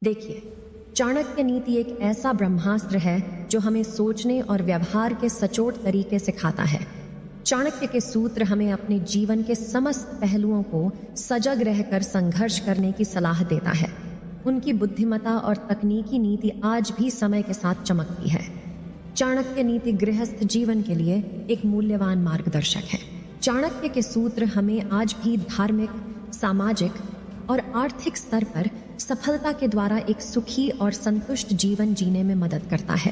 देखिए, चाणक्य नीति एक ऐसा ब्रह्मास्त्र है जो हमें सोचने और व्यवहार के सचोट तरीके सिखाता है। चाणक्य के सूत्र हमें अपने जीवन के समस्त पहलुओं को सजग रहकर संघर्ष करने की सलाह देता है। उनकी बुद्धिमत्ता और तकनीकी नीति आज भी समय के साथ चमकती है। चाणक्य नीति गृहस्थ जीवन के लिए एक मूल्यवान मार्गदर्शक है। चाणक्य के सूत्र हमें आज भी धार्मिक, सामाजिक और आर्थिक स्तर पर सफलता के द्वारा एक सुखी और संतुष्ट जीवन जीने में मदद करता है।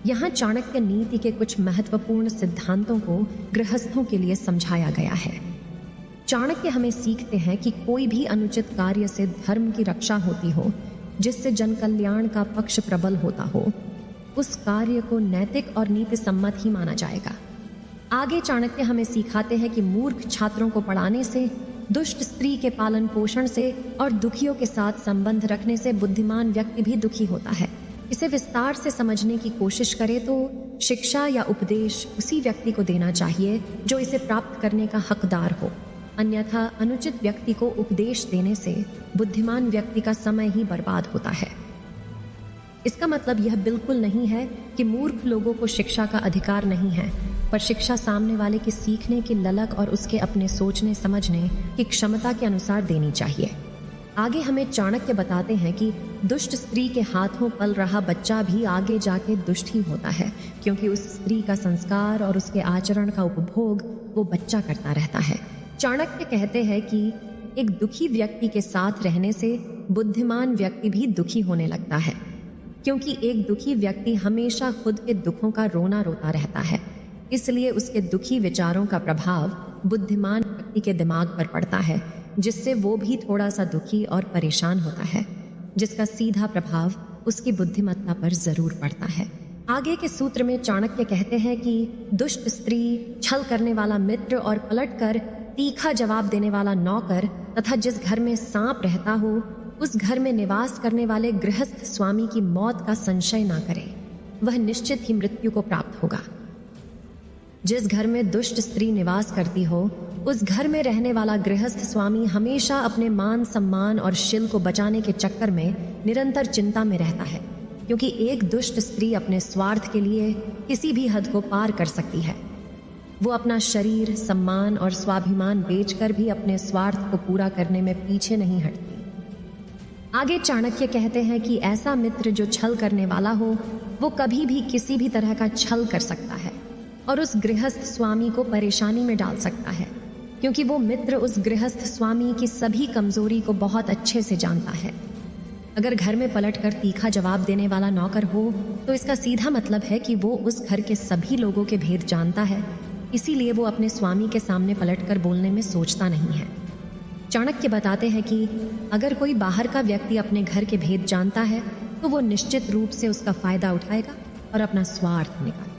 यहाँ चाणक्य नीति के कुछ महत्वपूर्ण सिद्धांतों को गृहस्थों के लिए समझाया गया है। चाणक्य हमें सीखते हैं कि कोई भी अनुचित कार्य से धर्म की रक्षा होती हो, जिससे जन कल्याण का पक्ष प्रबल होता हो, उस कार्य को नैतिक और नीति सम्मत ही माना जाएगा। आगे चाणक्य हमें सिखाते हैं कि मूर्ख छात्रों को पढ़ाने से, दुष्ट स्त्री के पालन पोषण से और दुखियों के साथ संबंध रखने से बुद्धिमान व्यक्ति भी दुखी होता है। इसे विस्तार से समझने की कोशिश करें तो शिक्षा या उपदेश उसी व्यक्ति को देना चाहिए जो इसे प्राप्त करने का हकदार हो। अन्यथा अनुचित व्यक्ति को उपदेश देने से बुद्धिमान व्यक्ति का समय ही बर्बाद होता है। इसका मतलब यह बिल्कुल नहीं है कि मूर्ख लोगों को शिक्षा का अधिकार नहीं है, पर शिक्षा सामने वाले की सीखने की ललक और उसके अपने सोचने समझने की क्षमता के अनुसार देनी चाहिए। आगे हमें चाणक्य बताते हैं कि दुष्ट स्त्री के हाथों पल रहा बच्चा भी आगे जाके दुष्ट ही होता है, क्योंकि उस स्त्री का संस्कार और उसके आचरण का उपभोग वो बच्चा करता रहता है। चाणक्य कहते हैं कि एक दुखी व्यक्ति के साथ रहने से बुद्धिमान व्यक्ति भी दुखी होने लगता है, क्योंकि एक दुखी व्यक्ति हमेशा खुद के दुखों का रोना रोता रहता है। इसलिए उसके दुखी विचारों का प्रभाव बुद्धिमान व्यक्ति के दिमाग पर पड़ता है, जिससे वो भी थोड़ा सा दुखी और परेशान होता है, जिसका सीधा प्रभाव उसकी बुद्धिमत्ता पर जरूर पड़ता है। आगे के सूत्र में चाणक्य कहते हैं कि दुष्ट स्त्री, छल करने वाला मित्र और पलटकर तीखा जवाब देने वाला नौकर तथा जिस घर में सांप रहता हो, उस घर में निवास करने वाले गृहस्थ स्वामी की मौत का संशय ना करे, वह निश्चित ही मृत्यु को प्राप्त होगा। जिस घर में दुष्ट स्त्री निवास करती हो, उस घर में रहने वाला गृहस्थ स्वामी हमेशा अपने मान सम्मान और शील को बचाने के चक्कर में निरंतर चिंता में रहता है, क्योंकि एक दुष्ट स्त्री अपने स्वार्थ के लिए किसी भी हद को पार कर सकती है। वो अपना शरीर, सम्मान और स्वाभिमान बेचकर भी अपने स्वार्थ को पूरा करने में पीछे नहीं हटती। आगे चाणक्य कहते हैं कि ऐसा मित्र जो छल करने वाला हो, वो कभी भी किसी भी तरह का छल कर सकता है और उस गृहस्थ स्वामी को परेशानी में डाल सकता है, क्योंकि वो मित्र उस गृहस्थ स्वामी की सभी कमजोरी को बहुत अच्छे से जानता है। अगर घर में पलटकर तीखा जवाब देने वाला नौकर हो, तो इसका सीधा मतलब है कि वो उस घर के सभी लोगों के भेद जानता है, इसीलिए वो अपने स्वामी के सामने पलटकर बोलने में सोचता नहीं है। चाणक्य बताते हैं कि अगर कोई बाहर का व्यक्ति अपने घर के भेद जानता है, तो वो निश्चित रूप से उसका फायदा उठाएगा और अपना स्वार्थ निकालेगा।